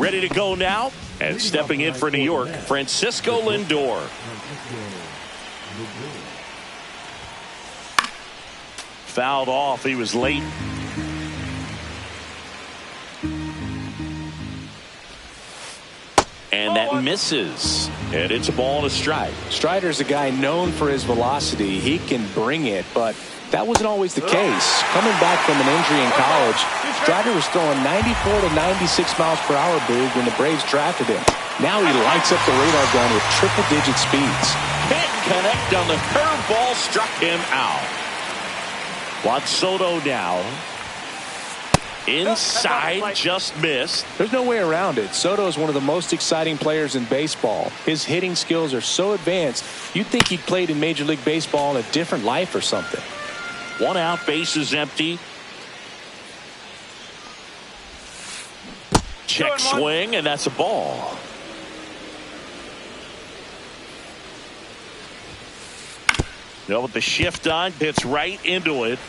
Ready to go now. And stepping in for New York, Francisco Lindor. Fouled off. He was late. And that misses. And it's a ball and a strike. Strider's a guy known for his velocity. He can bring it, but that wasn't always the case. Coming back from an injury in college, Strider was throwing 94 to 96 miles per hour, Boog, when the Braves drafted him. Now he lights up the radar gun with triple-digit speeds. Can't connect on the curveball, struck him out. Juan Soto now. Inside, just missed. There's no way around it. Soto is one of the most exciting players in baseball. His hitting skills are so advanced, you'd think he'd played in Major League Baseball in a different life or something. 1 out, base is empty. Check swing, and that's a ball. No, with the shift on, hits right into it.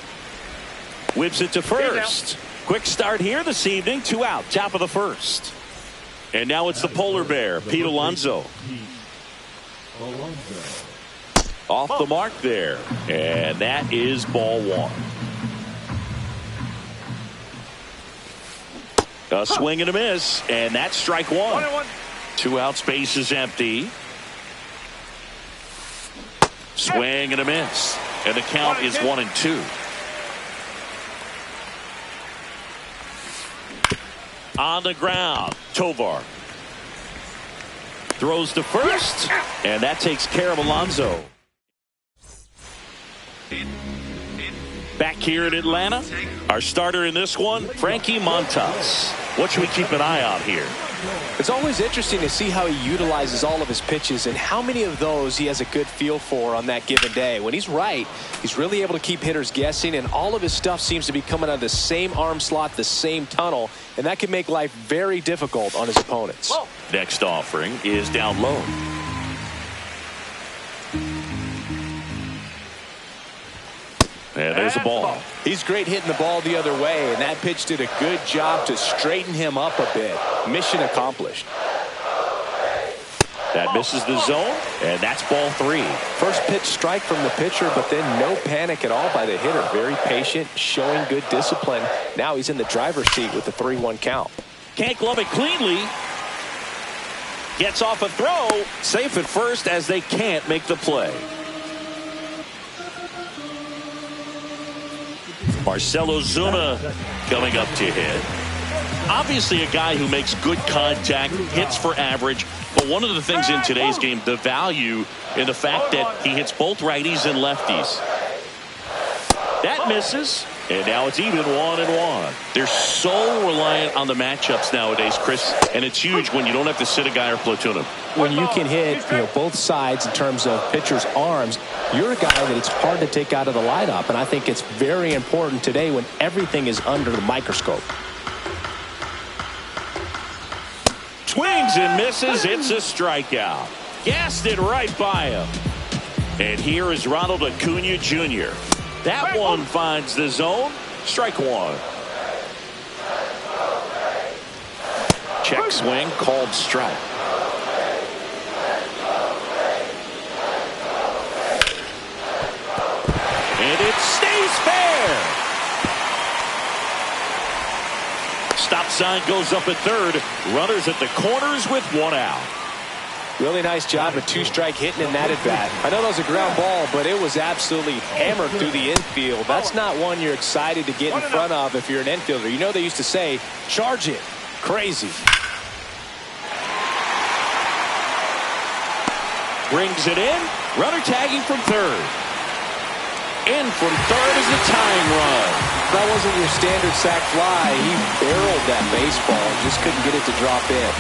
Whips it to first. Quick start here this evening. 2 out, top of the first. And now it's the polar bear, Pete Alonso. Off the mark there. And that is ball 1. A swing and a miss. And that's strike 1. 2 out, space is empty. Swing and a miss. And the count is 1-2. On the ground, Tovar throws to first, and that takes care of Alonso. Back here in Atlanta, our starter in this one, Frankie Montas. What should we keep an eye on here? It's always interesting to see how he utilizes all of his pitches and how many of those he has a good feel for on that given day. When he's right, he's really able to keep hitters guessing, and all of his stuff seems to be coming out of the same arm slot, the same tunnel, and that can make life very difficult on his opponents. Next offering is down low. And there's a ball. He's great hitting the ball the other way, and that pitch did a good job to straighten him up a bit. Mission accomplished. That misses the zone, and that's ball 3. First pitch strike from the pitcher, but then no panic at all by the hitter. Very patient, showing good discipline. Now he's in the driver's seat with the 3-1 count. Can't glove it cleanly. Gets off a throw. Safe at first as they can't make the play. Marcell Ozuna coming up to hit. Obviously a guy who makes good contact, hits for average, but one of the things in today's game, the value in the fact that he hits both righties and lefties. That misses, and now it's even 1-1. They're so reliant on the matchups nowadays, Chris, and it's huge when you don't have to sit a guy or platoon him. When you can hit both sides in terms of pitchers' arms, you're a guy that it's hard to take out of the lineup, and I think it's very important today when everything is under the microscope. Swings and misses. It's a strikeout. Gassed it right by him. And here is Ronald Acuna Jr. That one finds the zone. Strike 1. Check swing, called strike. And it stays fair. Stop sign goes up at third. Runners at the corners with 1 out. Really nice job of 2-strike hitting in that at bat. I know that was a ground ball, but it was absolutely hammered through the infield. That's not one you're excited to get in front of if you're an infielder. You know they used to say, charge it. Crazy. Brings it in. Runner tagging from third. In from third is a tying run. That wasn't your standard sac fly. He barreled that baseball. Just couldn't get it to drop in.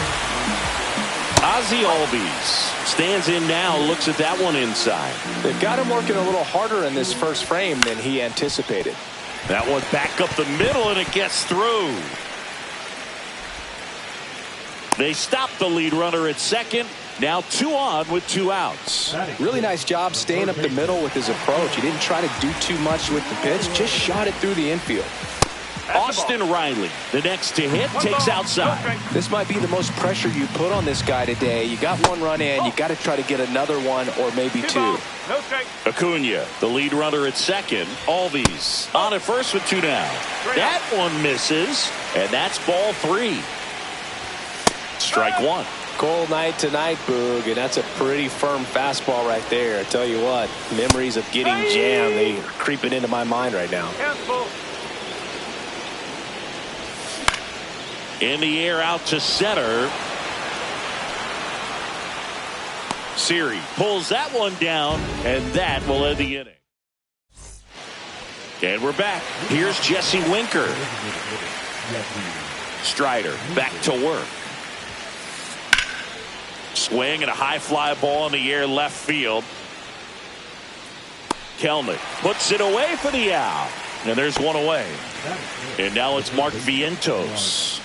Ozzie Albies stands in now, looks at that one inside. They've got him working a little harder in this first frame than he anticipated. That one back up the middle, and it gets through. They stop the lead runner at second. Now 2 on with 2 outs. Really nice job staying up the middle with his approach. He didn't try to do too much with the pitch, just shot it through the infield. Austin Riley, the next to hit, takes outside. This might be the most pressure you put on this guy today. You got one run in, you got to try to get another one or maybe two. Acuna, the lead runner at second. Albies on at first with 2 down. That one misses, and that's ball 3. Strike 1. Cold night tonight, Boog, and that's a pretty firm fastball right there. I tell you what, memories of getting jammed, they are creeping into my mind right now. In the air out to center. Siri pulls that one down, and that will end the inning. And we're back. Here's Jesse Winker. Strider back to work. Swing and a high fly ball in the air left field. Kelnick puts it away for the out. And there's one away. And now it's Mark Vientos.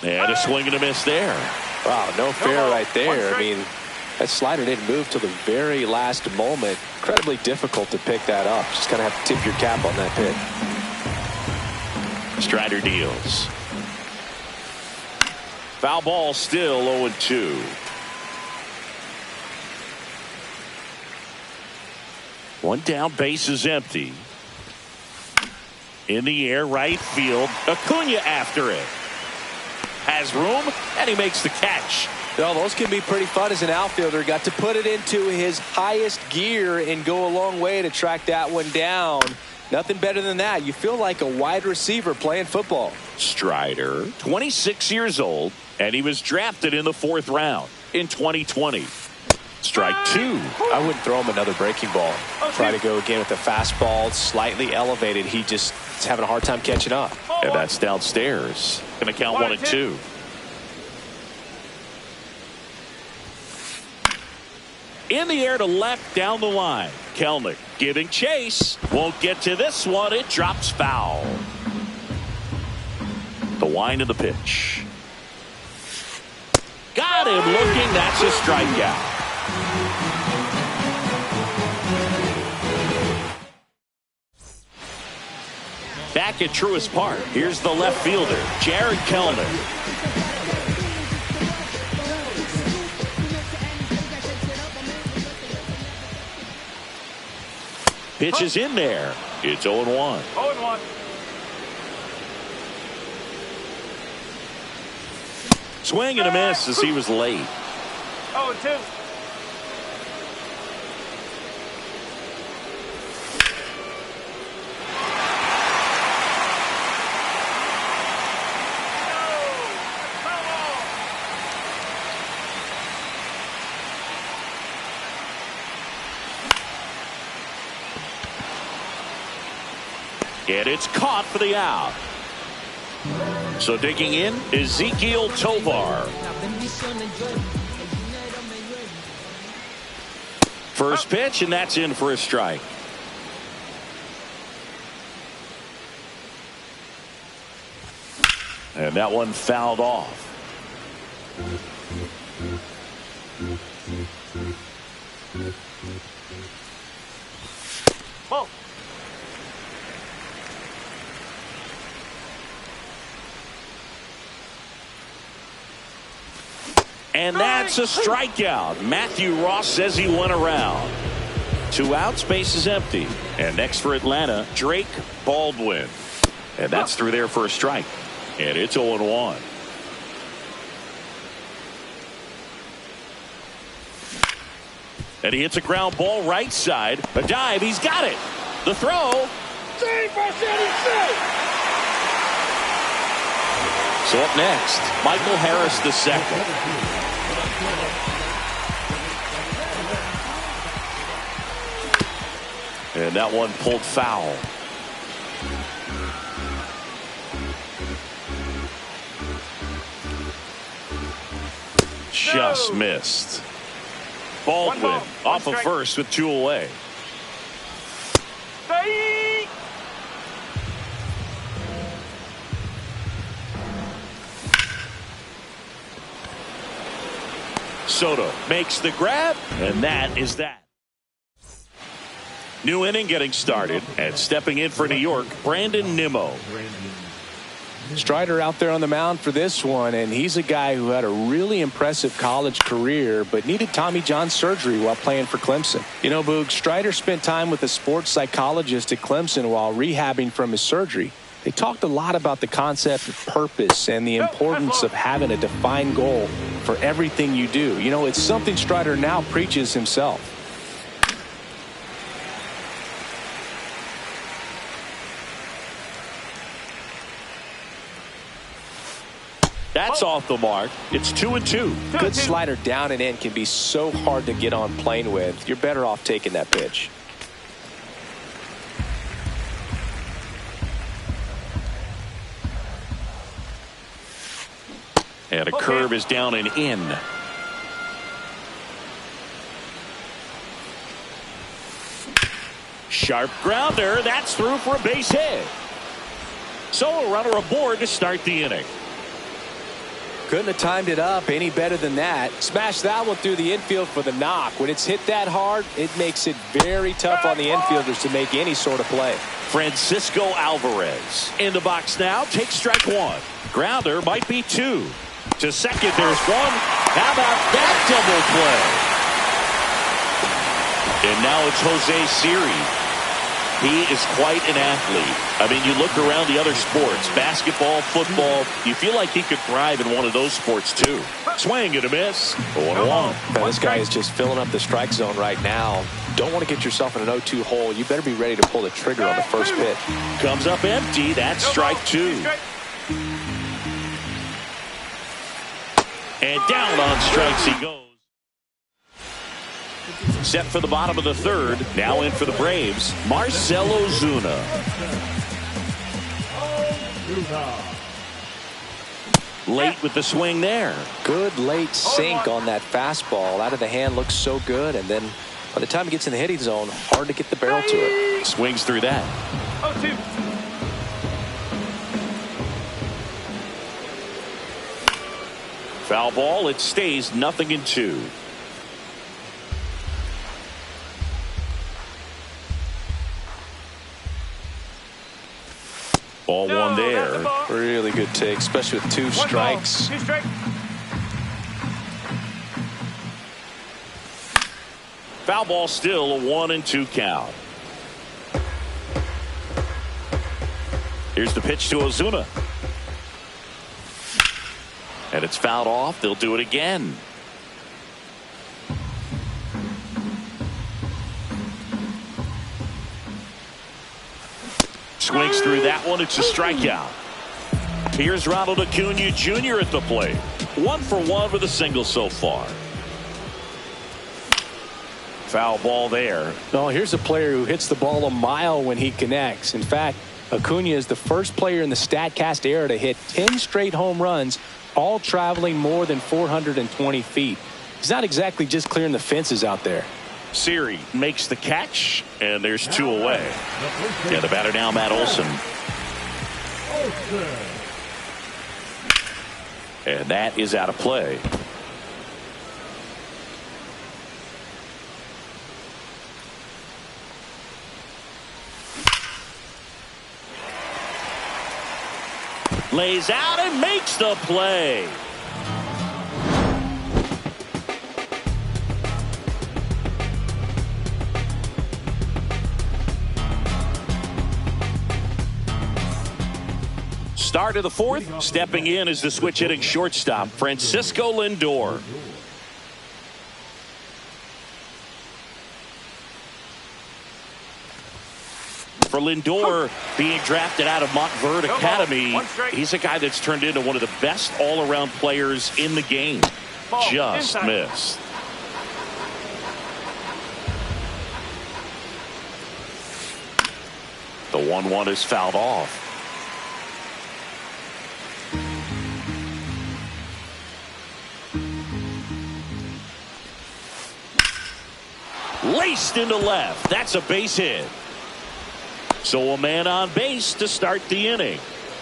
And a swing and a miss there. Wow, no fair right there. I mean, that slider didn't move till the very last moment. Incredibly difficult to pick that up. Just kind of have to tip your cap on that pitch. Strider deals. Foul ball, still 0-2. One down, base is empty. In the air, right field. Acuna after it. Has room, and he makes the catch. Well, those can be pretty fun as an outfielder. Got to put it into his highest gear and go a long way to track that one down. Nothing better than that. You feel like a wide receiver playing football. Strider, 26 years old, and he was drafted in the 4th round in 2020. Strike 2. I wouldn't throw him another breaking ball. Try to go again with the fastball, slightly elevated. He just is having a hard time catching up. And that's downstairs. Going to count 1-2. In the air to left down the line. Kelnick giving chase. Won't get to this one. It drops foul. The wind of the pitch. Got him looking. That's a strikeout. Back at Truist Park, here's the left fielder, Jared Kelnick. Pitch is in there. It's 0-1. 0-1. Swing and a miss as he was late. 0-2. And it's caught for the out. So digging in, Ezequiel Tovar. First pitch, and that's in for a strike. And that one fouled off. Ball. And that's a strikeout. Matthew Ross says he went around. 2 outs, base is empty. And next for Atlanta, Drake Baldwin. And that's through there for a strike. And it's 0-1. And he hits a ground ball right side. A dive, he's got it. The throw. So up next, Michael Harris II. And that one pulled foul. Just missed. Baldwin off of first with 2 away. Soto makes the grab, and that is that. New inning getting started, and stepping in for New York, Brandon Nimmo. Strider out there on the mound for this one, and he's a guy who had a really impressive college career but needed Tommy John surgery while playing for Clemson. You know, Boog, Strider spent time with a sports psychologist at Clemson while rehabbing from his surgery. They talked a lot about the concept of purpose and the importance of having a defined goal for everything you do. You know, it's something Strider now preaches himself. That's off the mark. It's 2-2. Good slider down and in can be so hard to get on plane with. You're better off taking that pitch. And a curve is down and in. Sharp grounder. That's through for a base hit. So a runner aboard to start the inning. Couldn't have timed it up any better than that. Smash that one through the infield for the knock. When it's hit that hard, it makes it very tough on the infielders to make any sort of play. Francisco Alvarez in the box now. Takes strike one. Grounder might be two. To second, there's one. How about that double play? And now it's Jose Siri. He is quite an athlete. I mean, you look around the other sports, basketball, football, you feel like he could thrive in one of those sports too. Swing and a miss. 1-1. This guy is just filling up the strike zone right now. Don't want to get yourself in an 0-2 hole. You better be ready to pull the trigger on the first pitch. Comes up empty. That's strike two. And down on strikes he goes. Set for the bottom of the third. Now in for the Braves, Marcell Ozuna. Late with the swing there. Good late sink on that fastball. Out of the hand, looks so good. And then by the time he gets in the hitting zone, hard to get the barrel to it. Swings through that. 0-2. Foul ball. It stays 0-2. Ball one there. Really good take, especially with two strikes. Foul ball still a 1-2 count. Here's the pitch to Ozuna. And it's fouled off. They'll do it again. Swings through that one. It's a strikeout. Here's Ronald Acuna Jr. at the plate. 1 for 1 with a single so far. Foul ball there. No, here's a player who hits the ball a mile when he connects. In fact, Acuna is the first player in the StatCast era to hit 10 straight home runs, all traveling more than 420 feet. He's not exactly just clearing the fences out there. Siri makes the catch, and there's 2 away. Yeah, the batter now, Matt Olson. And that is out of play. Lays out and makes the play. Start of the fourth. Stepping in is the switch hitting shortstop, Francisco Lindor. For Lindor, being drafted out of Montverde Academy, he's a guy that's turned into one of the best all-around players in the game. Just missed. The 1-1 is fouled off. Laced into left. That's a base hit. So a man on base to start the inning.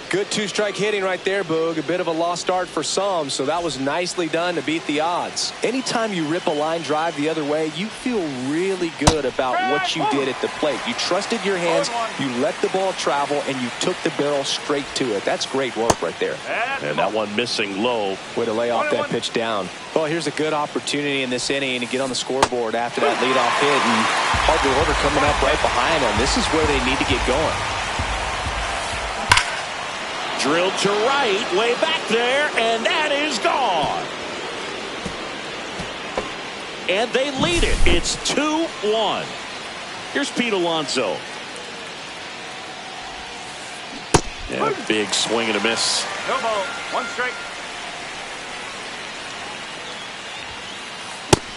Good two-strike hitting right there, Boog. A bit of a lost start for some, so that was nicely done to beat the odds. Anytime you rip a line drive the other way, you feel really good about what you did at the plate. You trusted your hands, you let the ball travel, and you took the barrel straight to it. That's great work right there. And that one missing low. Way to lay off that pitch down. Well, here's a good opportunity in this inning to get on the scoreboard after that leadoff hit, and Harper Order coming up right behind them. This is where they need to get going. Drilled to right, way back there, and that is gone. And they lead it. It's 2-1. Here's Pete Alonso. Yeah, big swing and a miss. No ball, 1 strike.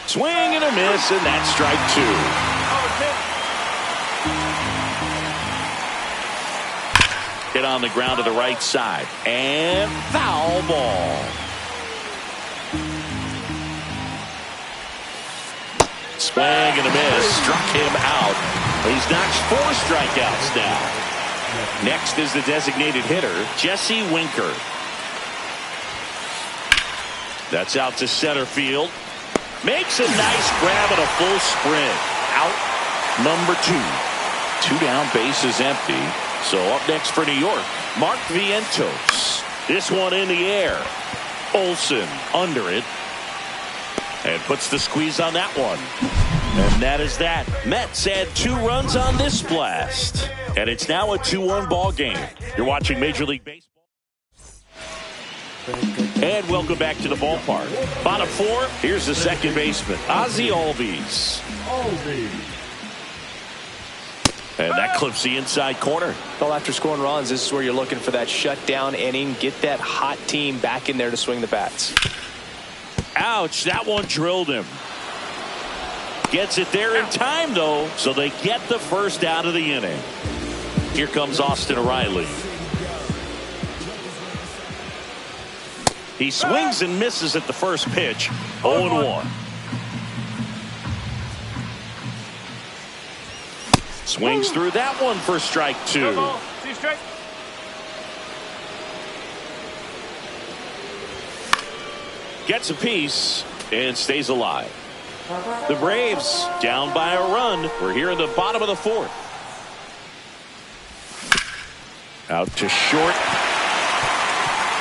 Swing and a miss, and that's strike 2. Hit on the ground to the right side. And foul ball. Swing and a miss. Struck him out. He's notched 4 strikeouts now. Next is the designated hitter, Jesse Winker. That's out to center field. Makes a nice grab and a full sprint. Out number 2. 2 down, base is empty. So up next for New York, Mark Vientos. This one in the air. Olsen under it. And puts the squeeze on that one. And that is that. Mets had 2 runs on this blast. And it's now a 2-1 ball game. You're watching Major League Baseball. And welcome back to the ballpark. Bottom 4, here's the second baseman, Ozzie Albies. And that clips the inside corner. Well, after scoring runs, this is where you're looking for that shutdown inning. Get that hot team back in there to swing the bats. Ouch, that one drilled him. Gets it there in time, though, so they get the first out of the inning. Here comes Austin O'Reilly. He swings and misses at the first pitch. 0-1. Swings through that one for strike 2. Gets a piece and stays alive. The Braves down by a run. We're here in the bottom of the 4th. Out to short.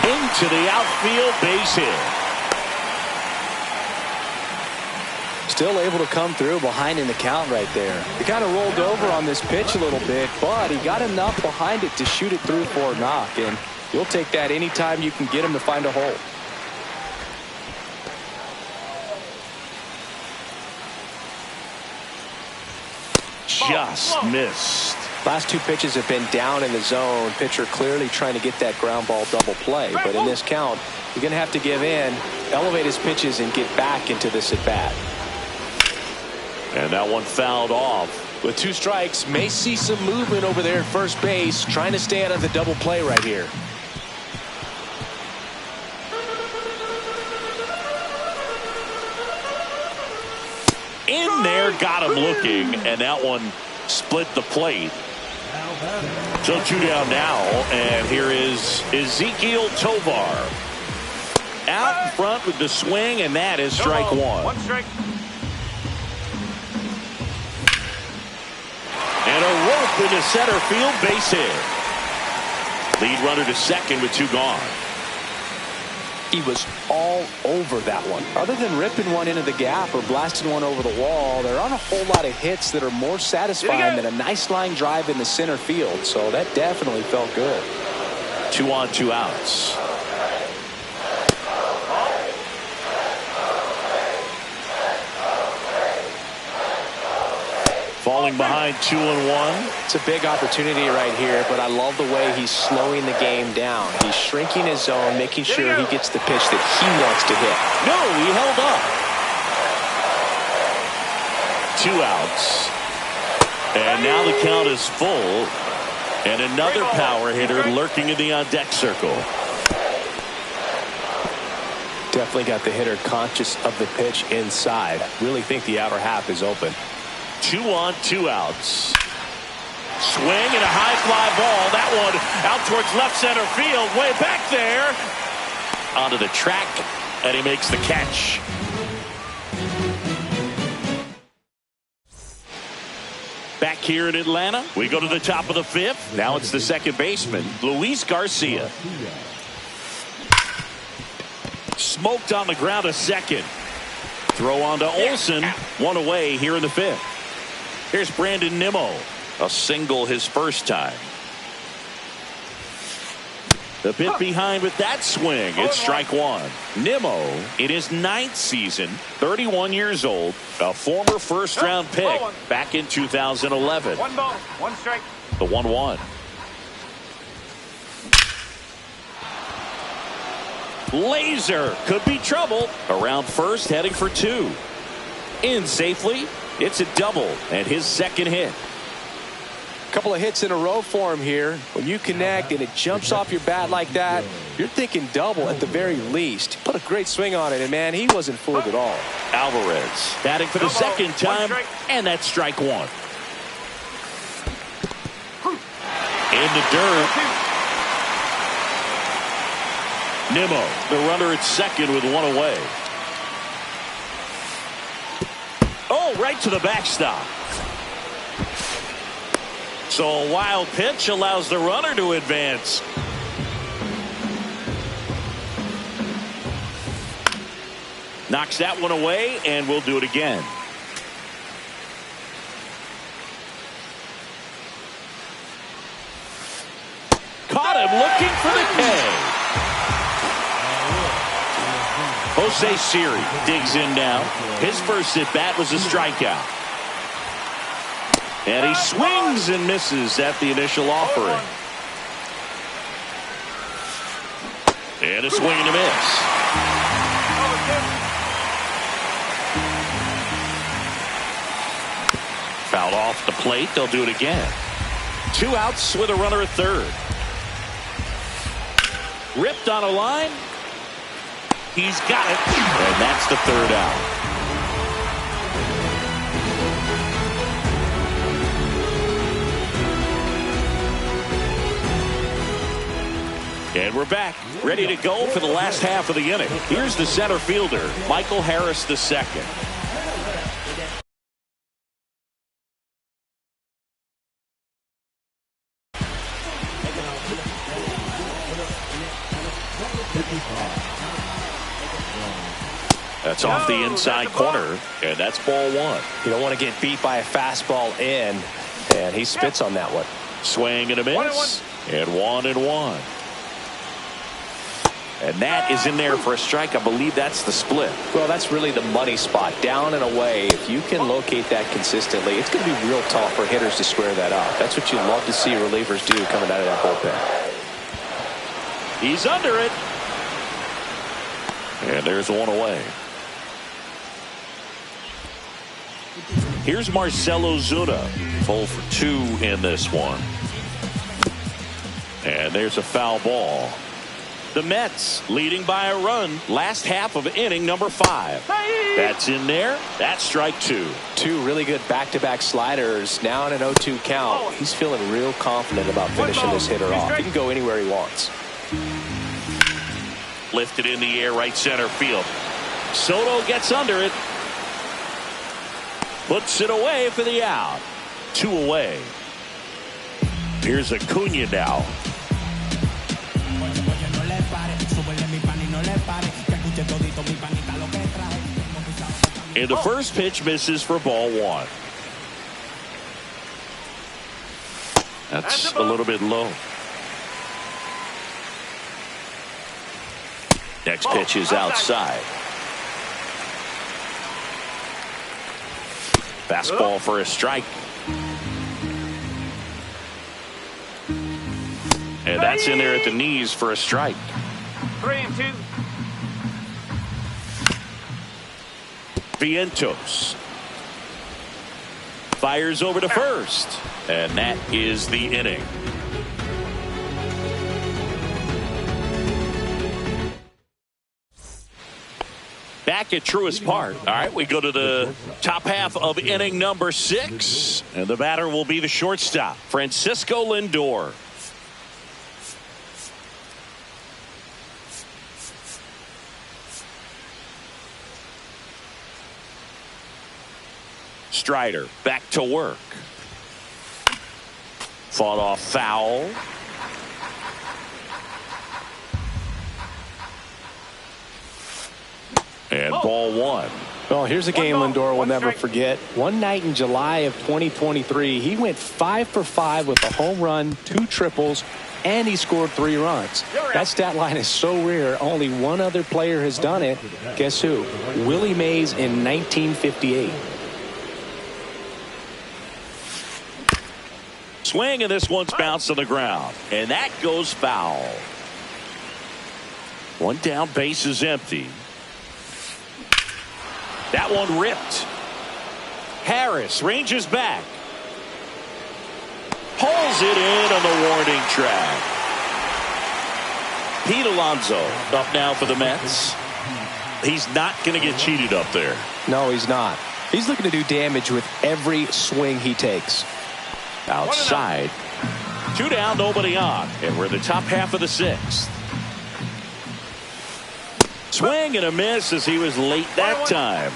Into the outfield, base hit. Still able to come through behind in the count right there. He kind of rolled over on this pitch a little bit, but he got enough behind it to shoot it through for a knock, and you'll take that anytime you can get him to find a hole. Just missed. Last 2 pitches have been down in the zone. Pitcher clearly trying to get that ground ball double play, but in this count, you're going to have to give in, elevate his pitches, and get back into this at bat. And that one fouled off. With 2 strikes, may see some movement over there at first base, trying to stay out of the double play right here. In there, got him looking, and that one split the plate. So 2 down now, and here is Ezequiel Tovar. Out in front with the swing, and that is strike 1. 1 strike. And a rope into center field, base hit. Lead runner to second with 2 gone. He was all over that one. Other than ripping one into the gap or blasting one over the wall, there aren't a whole lot of hits that are more satisfying than a nice line drive in the center field. So that definitely felt good. 2 on, 2 outs. Falling behind 2-1. It's a big opportunity right here, but I love the way he's slowing the game down. He's shrinking his zone, making sure he gets the pitch that he wants to hit. No, he held up. 2 outs. And now the count is full. And another power hitter lurking in the on-deck circle. Definitely got the hitter conscious of the pitch inside. Really think the outer half is open. 2 on, 2 outs. Swing and a high fly ball. That one out towards left center field. Way back there. Onto the track, and he makes the catch. Back here in Atlanta, we go to the top of the fifth. Now it's the second baseman, Luis Garcia. Smoked on the ground a second. Throw on to Olsen. One away here in the fifth. Here's Brandon Nimmo. A single his first time. The bit behind with that swing. It's strike one. Nimmo in his 9th season, 31 years old, a former first-round pick back in 2011. 1 ball, 1 strike. The 1-1. Laser could be trouble. Around first, heading for 2. In safely. It's a double and his second hit. Couple of hits in a row for him here. When you connect and it jumps off your bat like that, you're thinking double at the very least. Put a great swing on it, and man, he wasn't fooled at all. Alvarez batting for the second time, and that's strike one. In the dirt. Nimmo, the runner at second with 1 away. Oh, right to the backstop. So a wild pitch allows the runner to advance. Knocks that one away, and we'll do it again. Caught him looking for the K. Jose Siri digs in now. His first at bat was a strikeout. And he swings and misses at the initial offering. And a swing and a miss. Fouled off the plate. They'll do it again. 2 outs with a runner at third. Ripped on a line. He's got it. And that's the third out. And we're back, ready to go for the last half of the inning. Here's the center fielder, Michael Harris II. That's off the inside corner, and that's ball 1. You don't want to get beat by a fastball in, and he spits on that one. Swing and a miss, and 1-1. And that is in there for a strike. I believe that's the split. Well, that's really the money spot. Down and away. If you can locate that consistently, it's going to be real tough for hitters to square that up. That's what you love to see relievers do coming out of that bullpen. He's under it. And there's 1 away. Here's Marcell Ozuna. 0 for 2 in this one. And there's a foul ball. The Mets leading by a run last half of inning number 5. That's in there. That's strike 2. 2 really good back-to-back sliders. Now in an 0-2 count. He's feeling real confident about finishing this hitter off. He can go anywhere he wants. Lifted in the air, right center field. Soto gets under it. Puts it away for the out. 2 away. Here's Acuna now. And the first pitch misses for ball 1. That's a little bit low. Next pitch is outside. Fastball for a strike. And that's in there at the knees for a strike. 3-2. Vientos fires over to first, and that is the inning. back at Truist Park. All right, we go to the top half of inning number 6. And the batter will be the shortstop, Francisco Lindor. Strider back to work. Fought off foul. And ball 1. Well, here's a game Lindor will never forget. One night in July of 2023, he went 5 for 5 with a home run, 2 triples, and he scored 3 runs. That stat line is so rare, only one other player has done it. Guess who? Willie Mays in 1958. Swing, and this one's bounced on the ground. And that goes foul. One down, base is empty. That one ripped. Harris ranges back. Pulls it in on the warning track. Pete Alonso up now for the Mets. He's not going to get cheated up there. No, he's not. He's looking to do damage with every swing he takes. Outside. 2 down, nobody on. And we're in the top half of the 6th. Swing and a miss as he was late that time.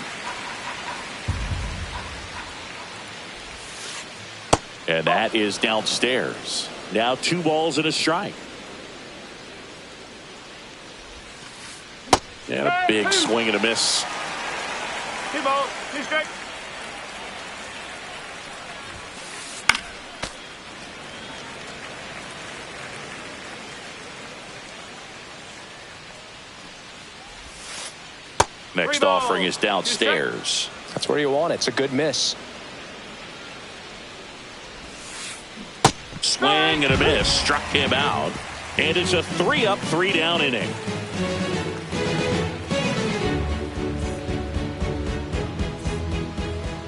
And that is downstairs. Now 2 balls and a strike. And a big swing and a miss. 2 balls, 2 strikes. Next offering is downstairs. That's where you want it. It's a good miss. Swing and a miss. Struck him out. And it's a 3-up, 3-down inning.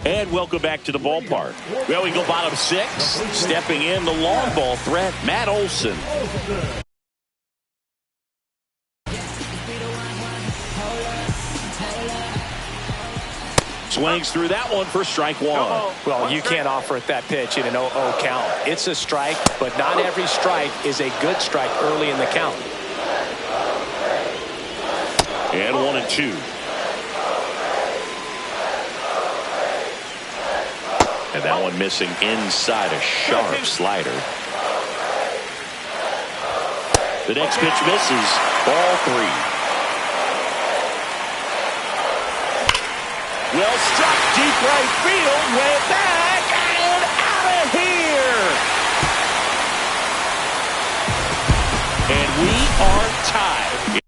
And welcome back to the ballpark. Well, we go bottom 6. Stepping in the long ball threat, Matt Olson. Swings through that one for strike 1. Well, you can't offer it that pitch in an 0-0 count. It's a strike, but not every strike is a good strike early in the count. And 1-2. And that one missing inside a sharp slider. The next pitch misses. Ball 3. Well struck, deep right field, way back, and out of here. And we are tied.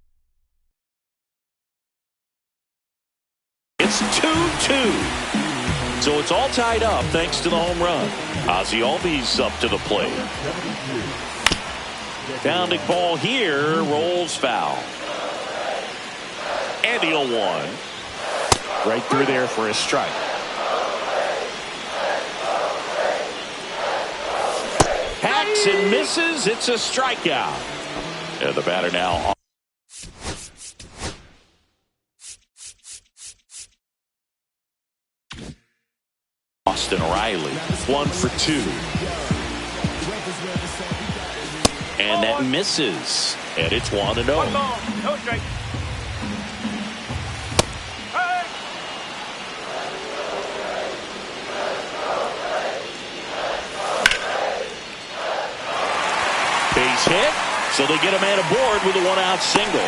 It's 2-2. So it's all tied up thanks to the home run. Ozzie Albies up to the plate. Pounding ball here, rolls foul. And the 0-1. Right through there for a strike. Hacks and misses. It's a strikeout. And the batter now. Austin Riley. 1 for 2. And that misses. And it's 1-0. 1 ball, no strike. Base hit, so they get a man aboard with a 1-out single.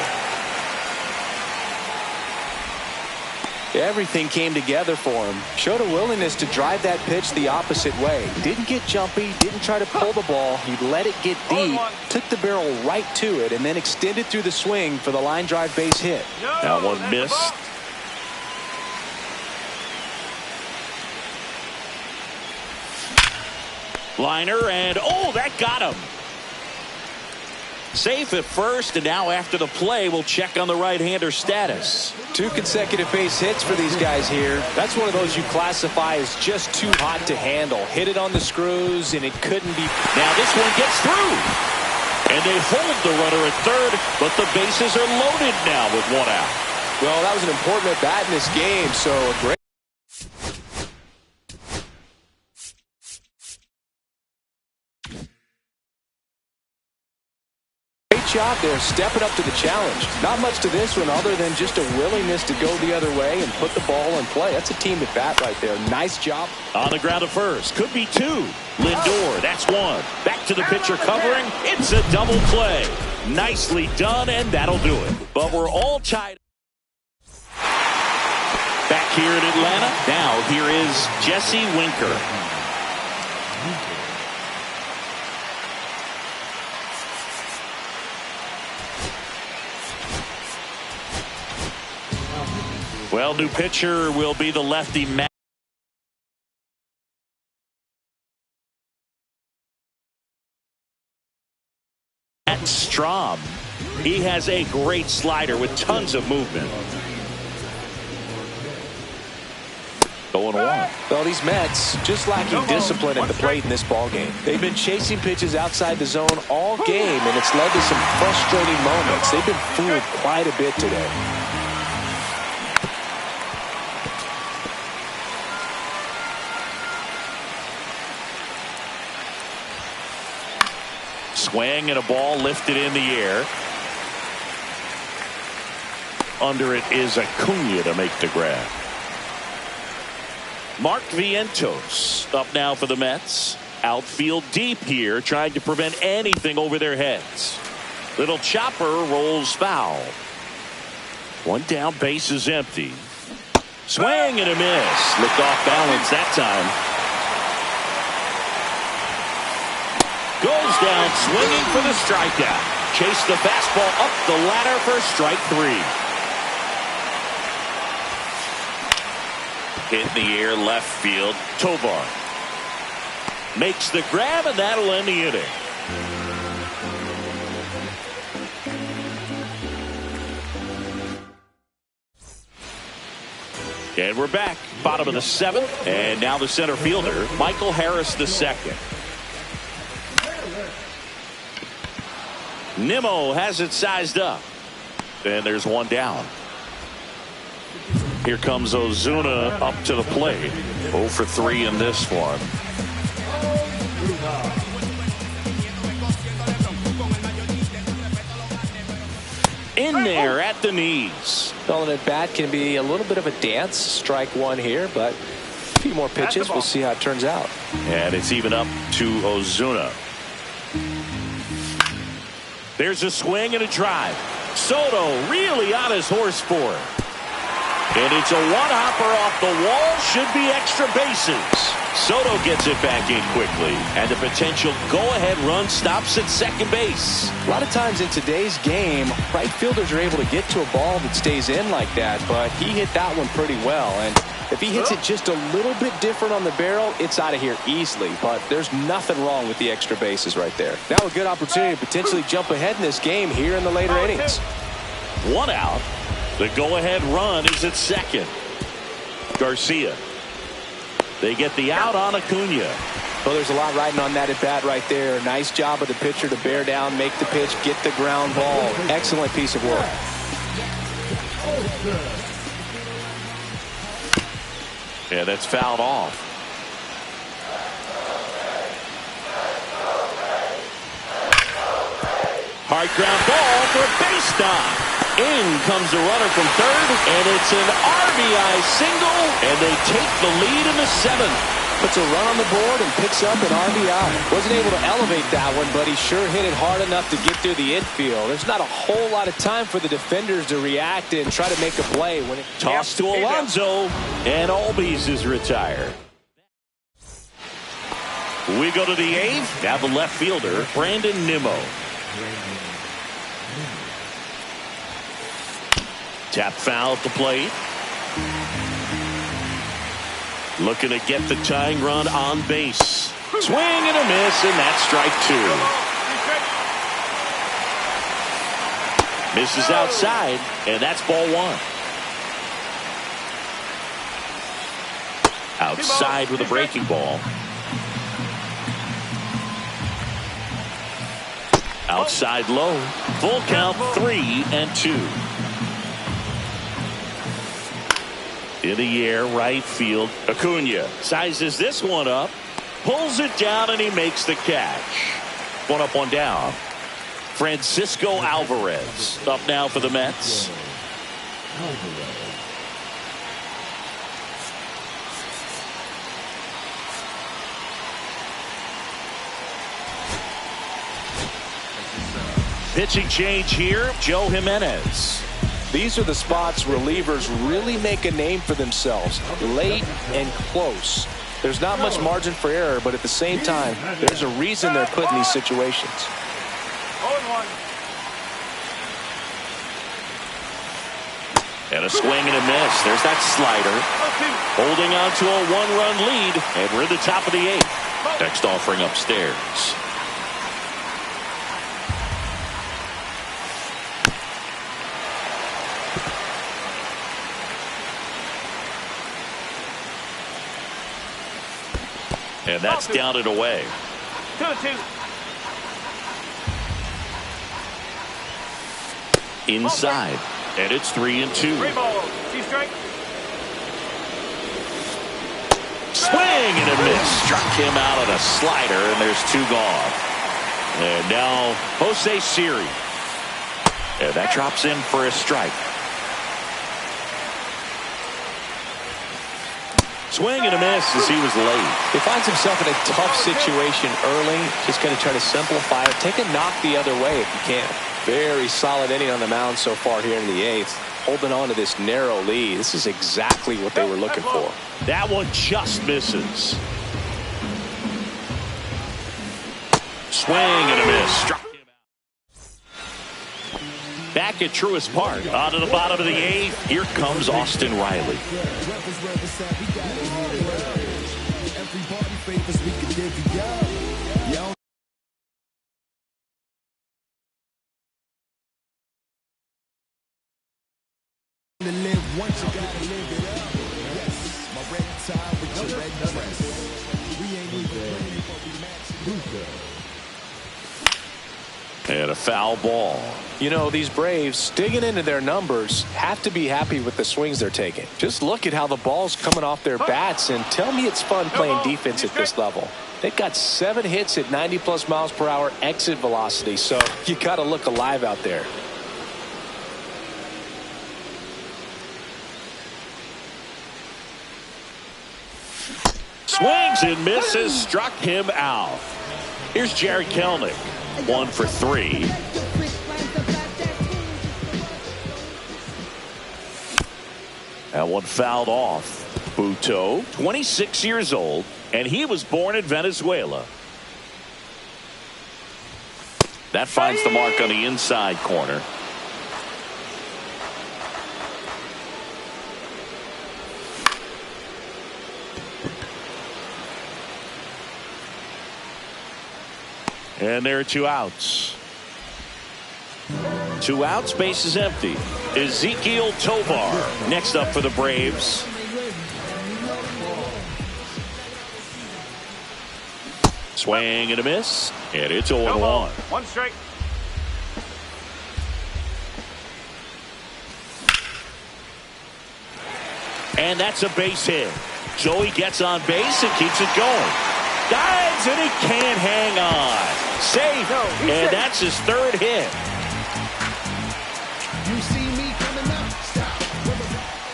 Everything came together for him. Showed a willingness to drive that pitch the opposite way. Didn't get jumpy, didn't try to pull the ball. He let it get deep, took the barrel right to it, and then extended through the swing for the line drive base hit. That one missed. Liner, and oh, that got him. Safe at first, and now after the play, we'll check on the right-hander status. 2 consecutive base hits for these guys here. That's one of those you classify as just too hot to handle. Hit it on the screws, and it couldn't be. Now this one gets through. And they hold the runner at third, but the bases are loaded now with 1 out. Well, that was an important at-bat in this game, so a great job there, stepping up to the challenge. Not much to this one other than just a willingness to go the other way and put the ball in play. That's a team at bat right there. Nice job. On the ground at first. Could be two. Lindor, that's one. Back to the pitcher covering. It's a double play. Nicely done, and that'll do it. But we're all tied. Back here in Atlanta. Now here is Jesse Winker. Well, new pitcher will be the lefty Matt Strom. He has a great slider with tons of movement. Going one. Well, these Mets just lacking discipline at the plate in this ball game. They've been chasing pitches outside the zone all game, and it's led to some frustrating moments. They've been fooled quite a bit today. Swing and a ball lifted in the air. Under it is Acuna to make the grab. Mark Vientos up now for the Mets. Outfield deep here, trying to prevent anything over their heads. Little chopper rolls foul. One down, base is empty. Swing and a miss. Looked off balance that time. Goes down swinging for the strikeout. Chase the fastball up the ladder for strike three. Hit in the air left field. Tovar makes the grab, and that'll end the inning. And we're back. Bottom of the seventh. And now the center fielder, Michael Harris II. Nimmo has it sized up. And there's one down. Here comes Ozuna up to the plate. 0 for 3 in this one. In there at the knees. Well, an at-bat can be a little bit of a dance. Strike one here, but a few more pitches. We'll see how it turns out. And it's even up to Ozuna. There's a swing and a drive. Soto really on his horse for it. And it's a one-hopper off the wall. Should be extra bases. Soto gets it back in quickly. And the potential go-ahead run stops at second base. A lot of times in today's game, right fielders are able to get to a ball that stays in like that. But he hit that one pretty well. And if he hits it just a little bit different on the barrel, it's out of here easily. But there's nothing wrong with the extra bases right there. Now a good opportunity to potentially jump ahead in this game here in the later innings. One out. The go-ahead run is at second. Garcia. They get the out on Acuna. Well, there's a lot riding on that at bat right there. Nice job of the pitcher to bear down, make the pitch, get the ground ball. Excellent piece of work. Yeah, that's fouled off. Hard ground ball for a base knock. In comes the runner from third, and it's an RBI single, and they take the lead in the seventh. Puts a run on the board and picks up an RBI. Wasn't able to elevate that one, but he sure hit it hard enough to get through the infield. There's not a whole lot of time for the defenders to react and try to make a play. When it toss to Alonso, and Albies is retired. We go to the eighth. Now the left fielder, Brandon Nimmo. Tap foul at the plate. Looking to get the tying run on base. Swing and a miss, and that's strike two. Misses outside, and that's ball one. Outside with a breaking ball. Outside low. Full count, 3-2. In the air, right field. Acuna sizes this one up, pulls it down, and he makes the catch. One up, one down. Francisco Alvarez up now for the Mets. Pitching change here, Joe Jimenez. These are the spots relievers really make a name for themselves. Late and close. There's not much margin for error, but at the same time, there's a reason they're put in these situations. 0-1. And a swing and a miss. There's that slider. 0-2. Holding on to a one-run lead, and we're at the top of the 8th. Next offering upstairs. And that's down and away. 2-2. Inside. And it's 3-2. 3 balls. 2 strikes. Swing and a miss. Struck him out on a slider, and there's 2 gone. And now Jose Siri. And that drops in for a strike. Swing and a miss as he was late. He finds himself in a tough situation early. Just going to try to simplify it. Take a knock the other way if you can. Very solid inning on the mound so far here in the 8th. Holding on to this narrow lead. This is exactly what they were looking for. That one just misses. Swing and a miss. Struck him out. Back at Truist Park. On to the bottom of the 8th. Here comes Austin Riley. And a foul ball. You know, these Braves, digging into their numbers, have to be happy with the swings they're taking. Just look at how the ball's coming off their bats, and tell me it's fun playing defense at this level. They've got 7 hits at 90+ miles per hour exit velocity, so you got to look alive out there. Swings and misses. Struck him out. Here's Jared Kelenic. 1 for 3. That one fouled off. Buto, 26 years old, and he was born in Venezuela. That finds the mark on the inside corner. And there are 2 outs. 2 outs, base is empty. Ezequiel Tovar next up for the Braves. Swing and a miss, and it's 0-1. 1 strike. And that's a base hit. Joey gets on base and keeps it going. Dives, and he can't hang on. Safe, and that's his 3rd hit.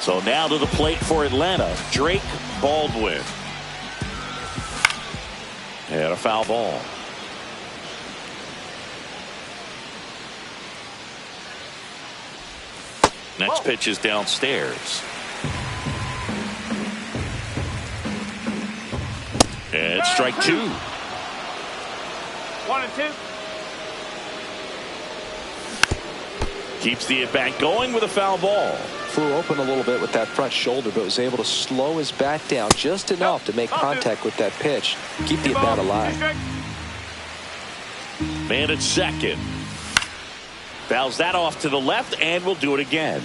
So now to the plate for Atlanta, Drake Baldwin. And a foul ball. Next pitch is downstairs. And strike 2. 1-2. Keeps the at-bat going with a foul ball. Flew open a little bit with that front shoulder, but was able to slow his bat down just enough to make contact with that pitch. Keep the at-bat alive. Man at second. Fouls that off to the left, and will do it again.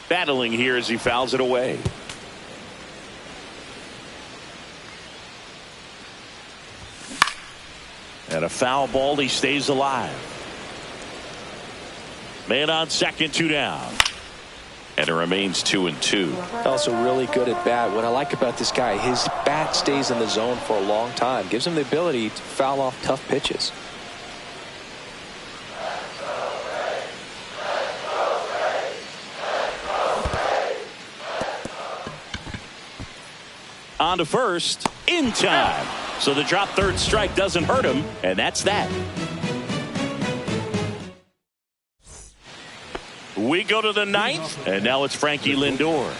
Battling here as he fouls it away. And a foul ball, he stays alive. Man on second, 2 down. And it remains 2-2. Also really good at bat. What I like about this guy, his bat stays in the zone for a long time. Gives him the ability to foul off tough pitches. On to first, in time. So the drop third strike doesn't hurt him, and that's that. We go to the 9th, and now it's Frankie Lindor.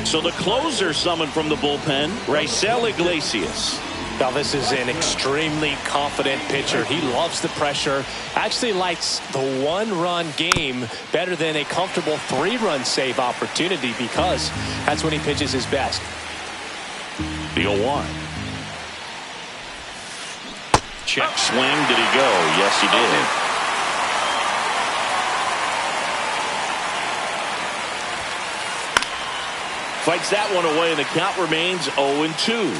So the closer summoned from the bullpen, Raisel Iglesias. Now this is an extremely confident pitcher. He loves the pressure. Actually likes the one-run game better than a comfortable 3-run save opportunity because that's when he pitches his best. The 0-1. Check swing. Did he go? Yes, he did. Fights that one away, and the count remains 0-2.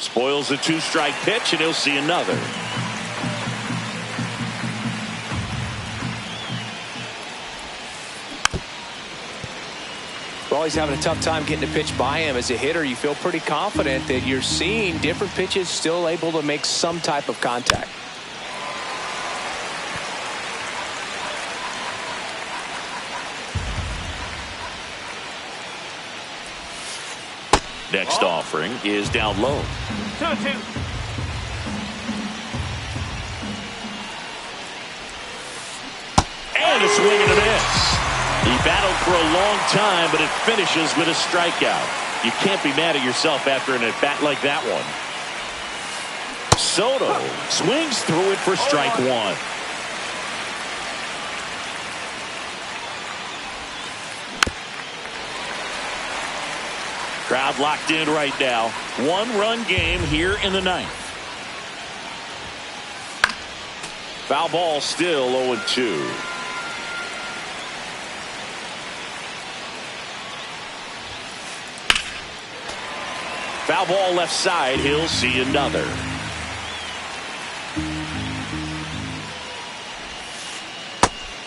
Spoils the 2-strike pitch, and he'll see another. Well, he's having a tough time getting a pitch by him. As a hitter, you feel pretty confident that you're seeing different pitches still able to make some type of contact. Next offering is down low. 2-2. And a swing and a miss. He battled for a long time, but it finishes with a strikeout. You can't be mad at yourself after an at-bat like that one. Soto swings through it for strike 1. Crowd locked in right now. 1-run game here in the 9th. Foul ball, still 0-2. Foul ball left side. He'll see another.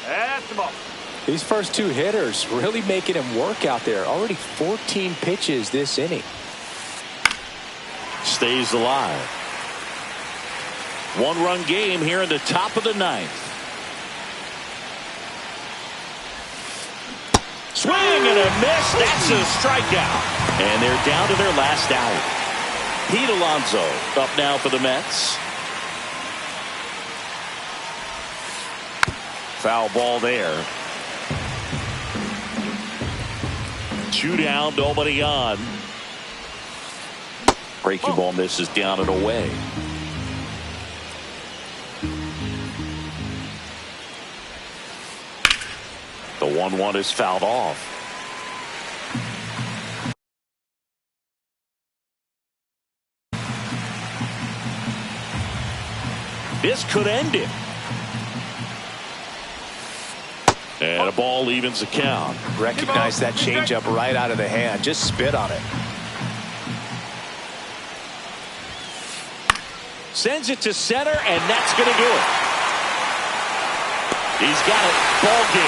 That's the ball. These first 2 hitters really making him work out there. Already 14 pitches this inning. Stays alive. 1-run game here in the top of the 9th. Swing and a miss. That's a strikeout. And they're down to their last out. Pete Alonso up now for the Mets. Foul ball there. 2 down, nobody on. Breaking ball misses down and away. The 1-1 is fouled off. This could end it. And a ball evens the count. Recognize that changeup right out of the hand. Just spit on it. Sends it to center, and that's going to do it. He's got it. Ball game.